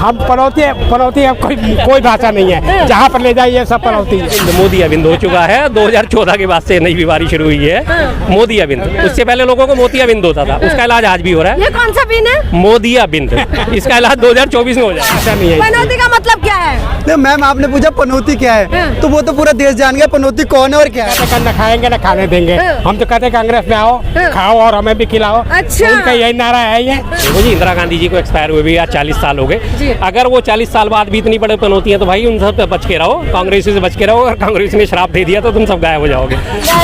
हम पनौती अब कोई भाषा नहीं है, जहाँ पर ले जाइए सब पनौती है। मोदी अबिंद हो चुका है, 2014 के बाद से नई बीमारी शुरू हुई है, मोदी अबिंद। उससे पहले लोगों को मोती अबिंद होता था, उसका इलाज आज भी हो रहा है। ये कौन सा बिन है? मोदी अबिंद, इसका इलाज 2024 में हो जाएगा। ऐसा नहीं है। पनौती का मतलब क्या है? मैम आपने पूछा पनौती क्या है, तो वो तो पूरा देश जान गया पनौती कौन है और क्या है। न खाएंगे न खाने देंगे, हम तो कहते हैं कांग्रेस में आओ, खाओ और हमें भी खिलाओ। अच्छा। उनका यही नारा है ये। देखो जी, इंदिरा गांधी जी को एक्सपायर हुए भी आज 40 साल हो गए। अगर वो 40 साल बाद भी इतनी बड़े पनौती है तो भाई उन सब बच के रहो, कांग्रेस से बच के रहो। अगर कांग्रेस ने श्राप दे दिया तो तुम सब गायब हो जाओगे।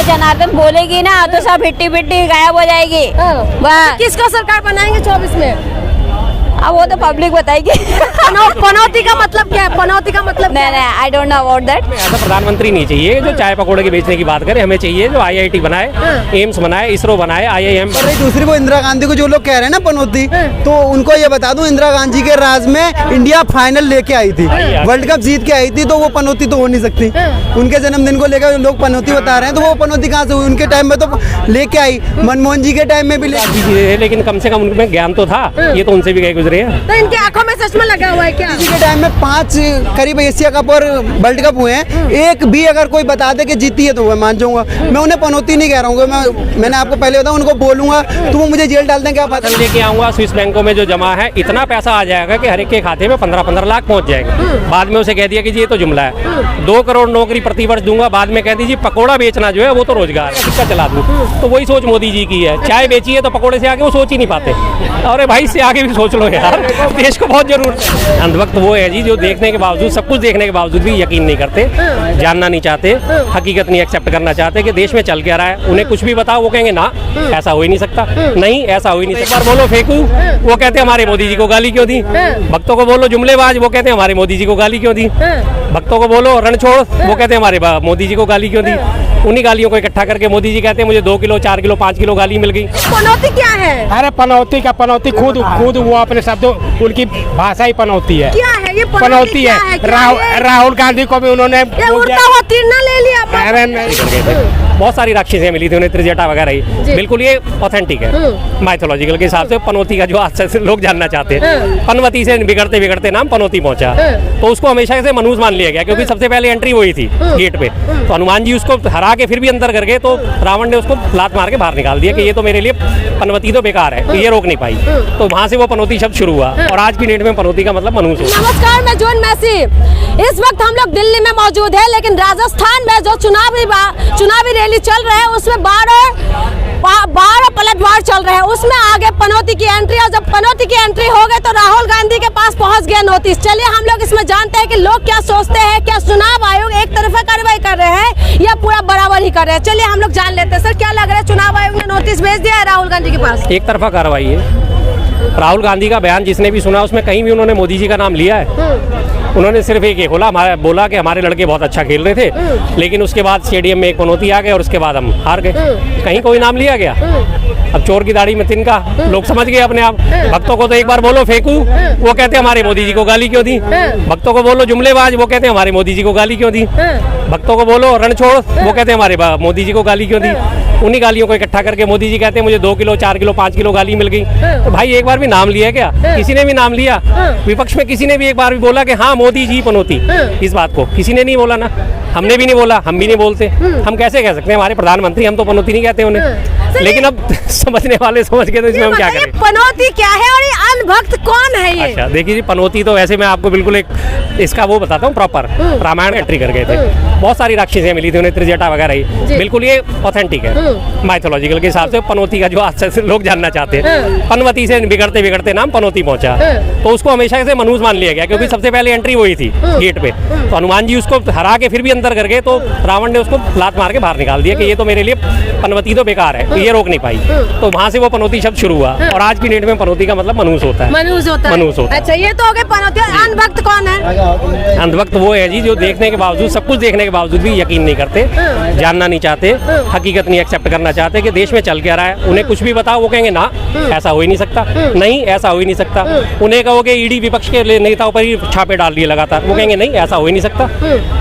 जनार्दन बोलेगी ना तो सब हिट्टी पिट्टी गायब हो जाएगी। वाह, किसको सरकार बनाएंगे 24 में? अब वो तो पब्लिक बताएगी। पनौती का मतलब क्या है? पनौती का मतलब नहीं नहीं, I don't know about that. ऐसा प्रधानमंत्री नहीं चाहिए जो चाय पकौड़े के बेचने की बात करे, हमें चाहिए जो IIT बनाए, एम्स बनाए, इसरो बनाए, IIM। और दूसरी को इंदिरा गांधी को जो लोग कह रहे हैं ना पनौती, तो उनको ये बता दूं इंदिरा गांधी के राज में इंडिया फाइनल लेके आई थी, वर्ल्ड कप जीत के आई थी, तो वो पनौती तो हो नहीं सकती। उनके जन्मदिन को लेकर लोग पनौती बता रहे हैं, तो वो पनौती कहाँ से हुई? उनके टाइम में तो लेके आई, मनमोहन जी के टाइम में भी लेकिन कम से कम उनमें ज्ञान तो था, ये तो उनसे भी गए गुजरे हैं। तो इनकी आंखों में चश्मा लगा हुआ है क्या? किसी के टाइम में 5 करीब एशिया कप और वर्ल्ड कप हुए हैं, एक भी अगर कोई बता दे कि जीती है तो मैं मान जाऊंगा। मैं उन्हें पनौती नहीं कह रहा हूँ, मैंने आपको पहले बताया, उनको बोलूंगा तो वो मुझे जेल डाल दें, क्या पता। लेके आऊंगा स्विस बैंकों में जो जमा है इतना पैसा आ जाएगा कि हर एक के खाते में 15-15 लाख पहुंच जाएगा। बाद में उसे कह दिया कि जी ये तो जुमला है। 2 करोड़ नौकरी प्रतिवर्ष दूंगा, बाद में कह दीजिए पकौड़ा बेचना जो है वो तो रोजगार है, किसका चला दूं। तो वही सोच मोदी जी की है, चाय बेची है तो पकौड़े से आगे वो सोच ही नहीं पाते। अरे भाई इससे आगे भी सोच लो यार, देश को बहुत जरूरत है। अंधभक्त वो है जी जो देखने के बावजूद, सब कुछ देखने के बावजूद भी यकीन नहीं करते, जानना नहीं चाहते, हकीकत नहीं एक्सेप्ट करना चाहते कि देश में चल क्या रहा है। उन्हें कुछ भी बताओ वो कहेंगे ना ऐसा हो ही नहीं सकता, नहीं ऐसा हो ही नहीं सकता। एक बार बोलो फेंकू, वो कहते हमारे मोदी जी को गाली क्यों दी। भक्तों को बोलो जुमलेबाज, वो कहते हैं हमारे मोदी जी को गाली क्यों दी। भक्तों को बोलो रण छोड़, वो कहते हैं हमारे मोदी जी को गाली क्यों दी। उन्हीं गालियों को इकट्ठा करके मोदी जी कहते हैं मुझे 2 किलो 4 किलो 5 किलो गाली मिल गई। पनौती क्या है? अरे पनौती खुद वो अपने शब्दों, उनकी भाषा ही पनौती है। क्या है ये पनौती है? राहुल गांधी को भी उन्होंने उड़ता हुआ तीर ना ले लिया। अरे नहीं, बहुत सारी राक्षसियां मिली थी उन्हें, त्रिजटा वगैरह ही। बिल्कुल ये ऑथेंटिक है माइथोलॉजिकल के हिसाब से। पनौती का जो आज से लोग जानना चाहते हैं, पनवती से बिगड़ते बिगड़ते नाम पनौती पहुंचा, तो उसको हमेशा से मनुष्य मान लिया गया क्योंकि सबसे पहले एंट्री वही थी गेट पे। तो हनुमान जी उसको हरा के फिर भी अंदर कर गए, तो रावण ने उसको लात मार के बाहर निकाल दिया कि ये तो मेरे लिए पनवती तो बेकार है, ये रोक नहीं पाई। तो वहां से वो पनौती शब्द शुरू हुआ और आज की डेट में पनौती का मतलब मनुष्य। नमस्कार, मैं जॉन मैसी। इस वक्त हम लोग दिल्ली में मौजूद है, लेकिन राजस्थान में जो चुनावी रैली चल रहा है उसमें 12 पलटवार चल रहे हैं। उसमें आगे पनौती की एंट्री, और जब पनौती की एंट्री हो गई तो राहुल गांधी के पास पहुंच गया नोटिस। चलिए हम लोग इसमें जानते हैं कि लोग क्या सोचते हैं, क्या चुनाव आयोग एक तरफा कार्रवाई कर रहे हैं या पूरा बराबर ही कर रहे हैं। चलिए हम लोग जान लेते हैं। सर क्या लग रहा है, चुनाव आयोग ने नोटिस भेज दिया है राहुल गांधी के पास? एक तरफा कार्रवाई है। राहुल गांधी का बयान जिसने भी सुना उसमें कहीं भी उन्होंने मोदी जी का नाम लिया है? उन्होंने सिर्फ एक बोला कि हमारे लड़के बहुत अच्छा खेल रहे थे, लेकिन उसके बाद स्टेडियम में एक पनौती आ गए और उसके बाद हम हार गए। कहीं कोई नाम लिया गया? अब चोर की दाढ़ी में तिनका, लोग समझ गए अपने आप। भक्तों को तो एक बार बोलो फेंकू, वो कहते हैं हमारे मोदी जी को गाली क्यों दी। भक्तों को बोलो जुमलेबाज, वो कहते हैं हमारे मोदी जी को गाली क्यों दी। भक्तों को बोलो रण छोड़, वो कहते हैं हमारे मोदी जी को गाली क्यों दी। उन्हीं गालियों को इकट्ठा करके मोदी जी कहते हैं मुझे 2 किलो 4 किलो 5 किलो गाली मिल गई। तो भाई एक बार भी नाम लिया क्या? किसी ने भी नाम लिया? विपक्ष में किसी ने भी एक बार भी बोला कि हाँ मोदी जी पनौती? इस बात को किसी ने नहीं बोला ना, हमने भी नहीं बोला, हम भी नहीं बोलते। हम कैसे कह सकते हैं हमारे प्रधानमंत्री, हम तो पनौती नहीं कहते उन्हें। लेकिन अब समझने वाले समझ गए तो इसमें हम क्या करें। पनौती क्या है और ये अनभक्त कौन है ये? अच्छा देखिए जी, पनौती तो वैसे मैं आपको बिल्कुल एक इसका वो बताता हूँ प्रॉपर। रामायण एंट्री कर गए थे, बहुत सारी राक्षसियां मिली थी उन्हें, त्रिजटा वगैरह ही। बिल्कुल ये ऑथेंटिक है माइथोलॉजिकल के हिसाब से। पनौती का जो आज से लोग जानना चाहते हैं, पनवती से बिगड़ते बिगड़ते नाम पनौती पहुंचा, तो उसको हमेशा से मनुष्य मान लिया गया क्योंकि सबसे पहले एंट्री वही थी गेट पे। तो हनुमान जी उसको हरा के फिर भी अंदर कर गए, तो रावण ने उसको लात मार के बाहर निकाल दिया कि ये तो मेरे लिए पनवती तो बेकार है, ये रोक नहीं पाई। तो वहां से वो पनौती शब्द शुरू हुआ और आज की डेट में पनौती का मतलब मनुष्य होता है। मनुष्य होता है। अच्छा ये तो हो गए पनौती। अनभक्त कौन है? अंधभक्त वो है जी जो देखने के बावजूद, सब कुछ देखने के बावजूद भी यकीन नहीं करते, जानना नहीं चाहते, हकीकत नहीं एक्सेप्ट करना चाहते कि देश में चल क्या रहा है। उन्हें कुछ भी बताओ वो कहेंगे ना ऐसा हो ही नहीं सकता, नहीं ऐसा हो ही नहीं सकता। उन्हें कहो कि ईडी विपक्ष के नेताओं पर ही छापे डाल रही है लगातार। वो कहेंगे नहीं, ऐसा हो ही नहीं सकता।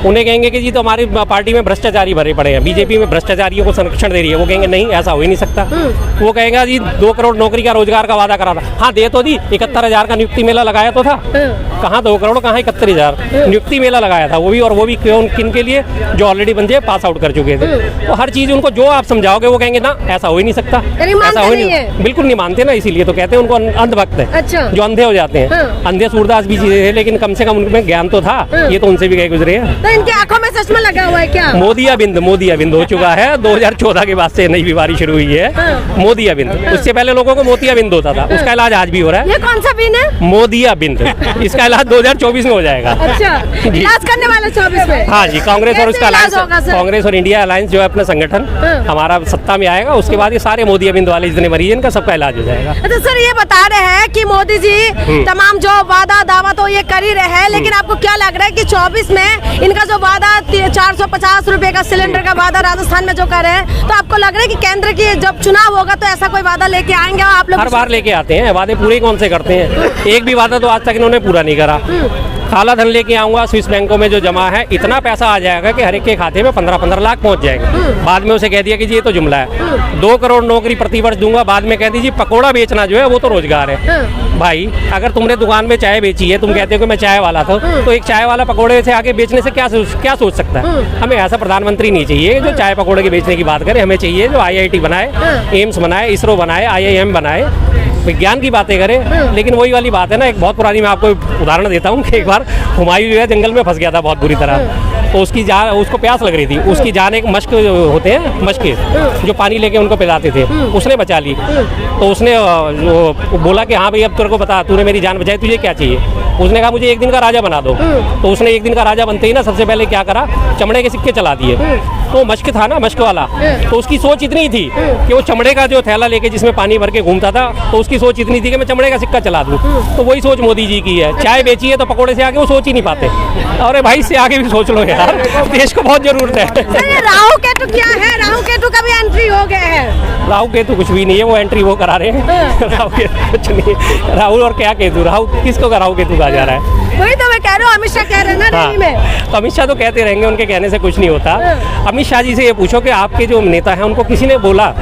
उन्हें कहेंगे कि जी तो हमारी पार्टी में भ्रष्टाचारी भरे पड़े हैं, बीजेपी में भ्रष्टाचारियों को संरक्षण दे रही है। वो कहेंगे नहीं, ऐसा हो ही नहीं सकता। वो कहेगा जी 2 करोड़ नौकरी का रोजगार का वादा करा था। हाँ दे तो दी, 71,000 का नियुक्ति मेला लगाया तो था। कहाँ 2 करोड़, कहाँ 71,000 नियुक्ति मेला लगाया था। वो भी क्यों, किन के लिए? जो ऑलरेडी बंदे पास आउट कर चुके थे। तो हर चीज उनको जो आप समझाओगे वो कहेंगे ना, ऐसा हो ही नहीं सकता, ऐसा हो ही नहीं। बिल्कुल नहीं मानते ना, इसीलिए तो कहते हैं उनको अंधभक्त है। अच्छा। जो अंधे हो जाते हैं। अंधे सूरदास भी चीजें थे, लेकिन कम से कम उनमें ज्ञान तो था। ये तो उनसे भी गए गुजरे हैं। तो इनकी आंखों में चश्मा लगा हुआ है क्या? मोतियाबिंद हो चुका है। 2014 के बाद से नई बीमारी शुरू हुई है, मोतियाबिंद। उससे पहले लोगों को मोतियाबिंद होता था, उसका इलाज आज भी हो रहा है। ये कौन सा बिन है? मोतियाबिंद। इसका इलाज 2024 में हो जाएगा। अच्छा, इलाज करने वाले 24 में? हाँ जी, कांग्रेस और उसका इलाज होगा सर? कांग्रेस और इंडिया अलायंस जो है अपना संगठन हमारा सत्ता में आएगा, उसके बाद ये सारे मोतियाबिंद वाले जितने मरीज इनका सबका इलाज हो जाएगा। अच्छा सर, ये बता रहे हैं कि मोदी जी तमाम जो वादा दावा तो ये कर ही रहे हैं, लेकिन आपको क्या लग रहा है कि 24 में इनका जो वादा 450 रुपए का सिलेंडर का वादा राजस्थान में जो कर रहे हैं, तो आपको लग रहा है कि केंद्र की जब चुनाव होगा तो ऐसा कोई वादा लेके आएंगे आप लोग? हर बार लेके आते हैं वादे, पूरे कौन से करते हैं? एक भी वादा तो आज तक इन्होंने पूरा नहीं करा। काला धन लेके आऊंगा, स्विस बैंकों में जो जमा है इतना पैसा आ जाएगा कि हर एक के खाते में 15-15 लाख पहुंच जाएंगे। बाद में उसे कह दिया कि जी ये तो जुमला है। 2 करोड़ नौकरी प्रतिवर्ष दूंगा, बाद में कह दीजिए पकौड़ा बेचना जो है वो तो रोजगार है। भाई अगर तुमने दुकान में चाय बेची है, तुम कहते हो कि मैं चाय वाला था, तो एक चाय वाला पकौड़े से आगे बेचने से क्या सोच सकता है? हमें ऐसा प्रधानमंत्री नहीं चाहिए जो चाय पकौड़े के बेचने की बात करे। हमें चाहिए जो IIT बनाए, एम्स बनाए, इसरो बनाए, IIM बनाए, विज्ञान की बातें करें। लेकिन वही वाली बात है ना, एक बहुत पुरानी, मैं आपको उदाहरण देता हूँ कि एक बार हुमायूं जो है जंगल में फंस गया था बहुत बुरी तरह। तो उसकी जान, उसको प्यास लग रही थी, उसकी जान एक मश्क होते हैं, मश्के जो पानी लेके उनको पिलाते थे, उसने बचा ली। तो उसने बोला कि हाँ भाई अब तेरे को बता, तूने मेरी जान बचाई, तुझे क्या चाहिए? उसने कहा मुझे 1 दिन का राजा बना दो। तो उसने 1 दिन का राजा बनते ही ना सबसे पहले क्या करा, चमड़े के सिक्के चला दिए। तो मश्क था ना, मश्क वाला, तो उसकी सोच इतनी थी कि वो चमड़े का जो थैला लेके जिसमें पानी भर के घूमता था, तो उसकी सोच इतनी थी कि मैं चमड़े का सिक्का चला दूं। तो वही सोच मोदी जी की है। चाय बेची है तो पकौड़े से आगे वो सोच ही नहीं पाते। अरे भाई इससे आगे भी सोच लो यार, देश को बहुत जरूरत है। राहु केतु क्या है? राहु केतु का भी एंट्री हो गया है। राहु केतु कुछ भी नहीं है, वो एंट्री वो करा रहे हैं। राहु केतु कुछ नहीं है। राहुल और क्या केतु? राहु किसको राहु केतु कहा जा रहा है? वही तो मैं कह रहा हूँ, अमित शाह कह रहे हैं ना रैली में। तो अमित शाह तो कहते रहेंगे, उनके कहने से कुछ नहीं होता। अमित शाह जी से ये पूछो कि आपके जो नेता हैं उनको किसी ने बोला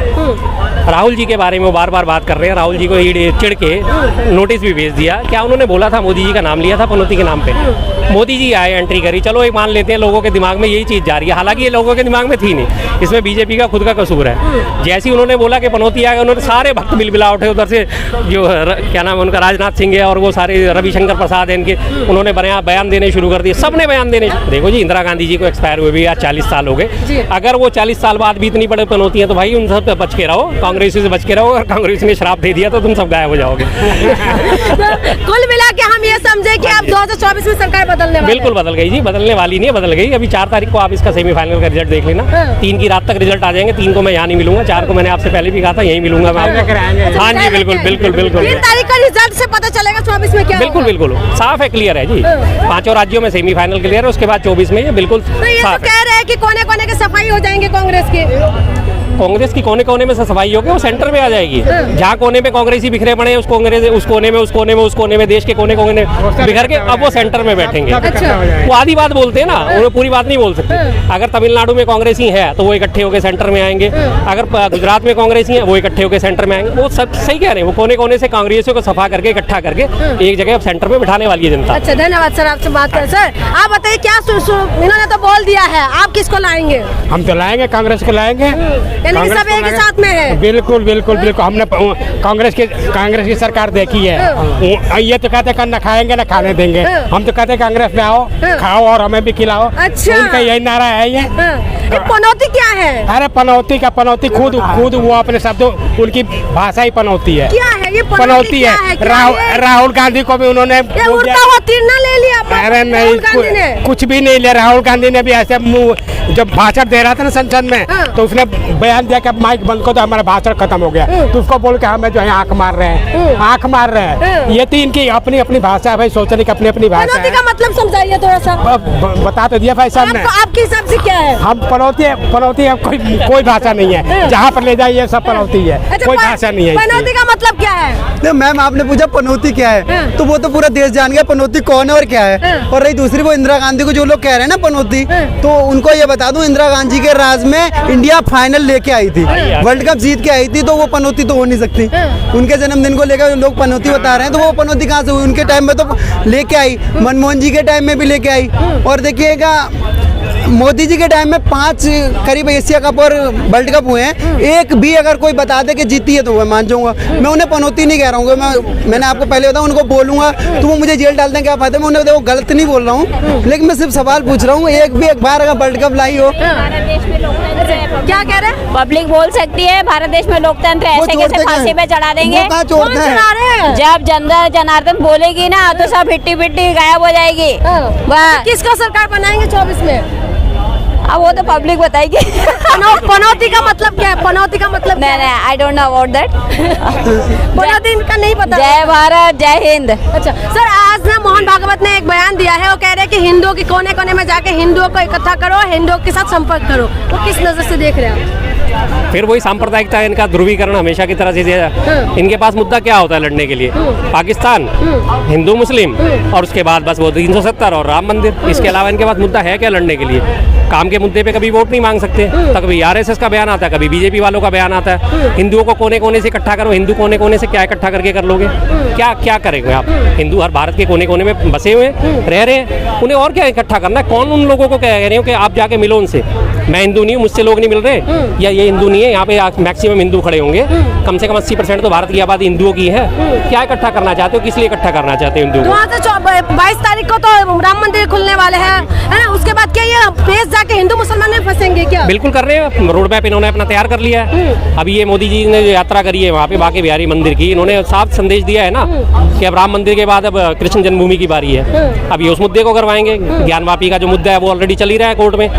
राहुल जी के बारे में वो बार बार बात कर रहे हैं, राहुल जी को चिढ़ के नोटिस भी भेज दिया, क्या उन्होंने बोला था मोदी जी का नाम लिया था पनौती के नाम पे? मोदी जी आए, एंट्री करी, चलो एक मान लेते हैं लोगों के दिमाग में यही चीज़ जा रही है, हालांकि ये लोगों के दिमाग में थी नहीं, इसमें बीजेपी का खुद का कसूर है। जैसे ही उन्होंने बोला कि पनौती आ गए, उन्होंने सारे भक्त बिलबिला उठे, उधर से जो क्या नाम है उनका, राजनाथ सिंह है और वो सारे रविशंकर प्रसाद है इनके, उन्होंने बयान देने शुरू कर दिए, सबने बयान देने। देखो जी, इंदिरा गांधी जी को एक्सपायर हुए भी आज 40 साल हो गए, अगर वो 40 साल बाद भी इतनी बड़े पनौती है तो भाई उन सब पे बच के रहो, कांग्रेस से बच के रहो। अगर कांग्रेस ने श्राप दे दिया तो तुम सब गायब हो जाओगे। कुल मिला के हम ये समझे कि अब 2024 में सरकार बदलने वाली? बिल्कुल बदल गई जी, बदलने वाली नहीं है, बदल गई। अभी 4 तारीख को आप इसका सेमीफाइनल का रिजल्ट देख लेना। 3 की रात तक रिजल्ट आ जाएंगे। 3 को मैं यहाँ नहीं मिलूंगा, 4 को मैंने आपसे पहले भी कहा था यहीं मिलूंगा मैं आपको। हाँ जी बिल्कुल बिल्कुल बिल्कुल। 3 तारीख का रिजल्ट से पता चलेगा 24 में क्या? बिल्कुल बिल्कुल साफ है, क्लियर है जी। 5 राज्यों में सेमीफाइनल क्लियर है, उसके बाद 24 में ये बिल्कुल तो ये तो कह रहे हैं कि कोने कोने के सफाई हो जाएंगे कांग्रेस की कोने कोने में से सफाई होगी, वो सेंटर में आ जाएगी। जहाँ कोने में कांग्रेसी बिखरे पड़े हैं, उस कोने में देश के कोने कोने बिखर के अब वो सेंटर में बैठेंगे। वो आधी बात बोलते हैं ना, उन्हें पूरी बात नहीं बोल सकते। अगर तमिलनाडु में कांग्रेसी है तो वो इकट्ठे होकर सेंटर में आएंगे, अगर गुजरात में कांग्रेसी है वो इकट्ठे होकर सेंटर में आएंगे। वो सब सही कह रहे हैं, वो कोने कोने से कांग्रेसियों को सफा करके इकट्ठा करके एक जगह सेंटर में बिठाने वाली है जनता। अच्छा, धन्यवाद सर, आपसे बात करें। सर आप बताइए, क्या इन्होंने तो बोल दिया है, आप किसको लाएंगे? हम तो लाएंगे, कांग्रेस को लाएंगे। सब एक ही साथ में है? बिल्कुल बिल्कुल बिल्कुल। हमने कांग्रेस की सरकार देखी है। ये तो कहते हैं न खाएंगे न खाने देंगे, हम तो कहते हैं कांग्रेस में आओ, खाओ और हमें भी खिलाओ। अच्छा, उनका यही नारा है। ये पनौती क्या है? अरे पनौती खुद वो अपने शब्द, उनकी भाषा ही पनौती है। क्या है ये पनौती है? राहुल गांधी को भी उन्होंने ले लिया। अरे नहीं, कुछ भी नहीं लिया। राहुल गांधी ने भी ऐसे जब भाषण दे रहा था ना संसद में, तो उसने बयान दिया कि अब माइक बंद को, तो हमारा भाषण खत्म हो गया। तो उसको बोल के हमें जो है आंख मार रहे हैं। ये तो इनकी अपनी अपनी भाषा है भाई, सोचने की अपनी अपनी भाषा है। का मतलब समझाइए थोड़ा सा। बता तो दिया भाई साहब ने। आपके हिसाब से क्या है? हम पनौती है, कोई भाषा नहीं है। जहाँ पर ले जाइए सब पनौती है, कोई भाषा नहीं है। पनौती का मतलब क्या है? है? नहीं मैम, आपने पूछा पनौती क्या है, तो वो तो पूरा देश जान गया पनौती कौन है और क्या है। और रही दूसरी, वो इंदिरा गांधी को जो लोग कह रहे हैं ना पनौती, तो उनको ये बता दूं, इंदिरा गांधी के राज में इंडिया फाइनल लेके आई थी, वर्ल्ड कप जीत के आई थी, तो वो पनौती तो हो नहीं सकती। उनके जन्मदिन को लेकर लोग पनौती बता रहे हैं, तो वो पनौती कहाँ से हुई? उनके टाइम में तो लेके आई, मनमोहन जी के टाइम में भी लेके आई। और देखिएगा मोदी जी के टाइम में 5 करीब एशिया कप और वर्ल्ड कप हुए हैं, एक भी अगर कोई बता दे कि जीती है तो मैं मान जाऊंगा। मैं उन्हें पनौती नहीं कह रहा हूँ, मैंने आपको पहले बताया, उनको बोलूंगा तो वो मुझे जेल डाल दें, क्या फायदा। मैं उन्हें देखो गलत नहीं बोल रहा हूँ, लेकिन मैं सिर्फ सवाल पूछ रहा हूँ, एक बार अगर वर्ल्ड कप लाई हो। भारत देश में लोकतंत्र है, क्या कह रहे हैं? पब्लिक बोल सकती है भारत देश में लोकतंत्र है, वो ऐसे छोड़ते कैसे क्या फांसी है? पे चढ़ा देंगे? वो कहाँ कौन छोड़ते हैं? चढ़ा रहे हैं? जब जनता जनार्दन बोलेगी ना तो सब हिट्टी पिट्टी गायब हो जाएगी। वाह, किसको सरकार बनाएंगे 24 में? अब वो तो पब्लिक बताएगी। पनौती का मतलब क्या है? पनौती का मतलब क्या नहीं है? नहीं, I don't know about that. पनौती इनका नहीं पता। जय भारत, जय हिंद। अच्छा सर, आज ना मोहन भागवत ने एक बयान दिया है, वो कह रहे हैं कि हिंदुओं के कोने कोने में जाके हिंदुओं को इकट्ठा करो, हिंदुओं के साथ संपर्क करो। वो किस नजर से देख रहे हैं? फिर वही सांप्रदायिकता, इनका ध्रुवीकरण हमेशा की तरह से। इनके पास मुद्दा क्या होता है लड़ने के लिए? पाकिस्तान, हिंदू मुस्लिम, और उसके बाद बस वो 370 और राम मंदिर। इसके अलावा इनके पास मुद्दा है क्या लड़ने के लिए? काम के मुद्दे पे कभी वोट नहीं मांग सकते, तो कभी आरएसएस का बयान आता है, कभी बीजेपी वालों का बयान आता है। हिंदुओं को कोने कोने से इकट्ठा करो, हिंदू कोने कोने से क्या इकट्ठा करके कर लोगे? क्या क्या करेंगे आप? हिंदू हर भारत के कोने कोने में बसे हुए रह रहे हैं, उन्हें और क्या इकट्ठा करना है? कौन उन लोगों को कह रहे हो कि आप जाके मिलो उनसे? मैं हिंदू नहीं हूँ, मुझसे लोग नहीं मिल रहे, या ये हिंदू नहीं है, यहाँ पे मैक्सिमम हिंदू खड़े होंगे, कम से कम 80% तो भारत की आबादी हिंदुओं की है। क्या इकट्ठा करना चाहते हो? किस लिए इकट्ठा करना चाहते हो हिंदुओं को? वहाँ से 22 तारीख को तो राम मंदिर खुलने वाले हैं, है ना? उसके बाद क्या ये पेश जाके हिंदू मुसलमान में फंसेंगे क्या? बिल्कुल कर रहे हैं, रोड मैप इन्होंने अपना तैयार कर लिया है। अभी ये मोदी जी ने जो यात्रा करी है वहाँ पे बांके बिहारी मंदिर की, इन्होंने साफ संदेश दिया है ना कि अब राम मंदिर के बाद अब कृष्ण जन्मभूमि की बारी है। अब ये उस मुद्दे को करवाएंगे। ज्ञानवापी का जो मुद्दा है वो ऑलरेडी चल ही रहा है कोर्ट में,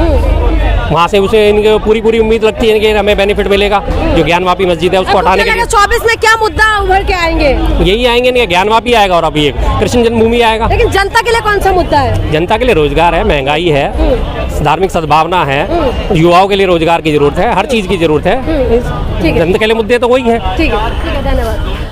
वहाँ से उसे इनके पूरी उम्मीद लगती है कि हमें बेनिफिट मिलेगा। जो ज्ञानवापी मस्जिद है उसको हटाने के लिए 24 में क्या मुद्दा उभर के आएंगे? यही आएंगे, नहीं ज्ञानवापी आएगा और अभी एक कृष्ण जन्मभूमि आएगा। लेकिन जनता के लिए कौन सा मुद्दा है? जनता के लिए रोजगार है, महंगाई है, धार्मिक सद्भावना है, युवाओं के लिए रोजगार की जरूरत है, हर चीज की जरूरत है। ठीक है, जनता के लिए मुद्दे तो वही है। ठीक है, धन्यवाद।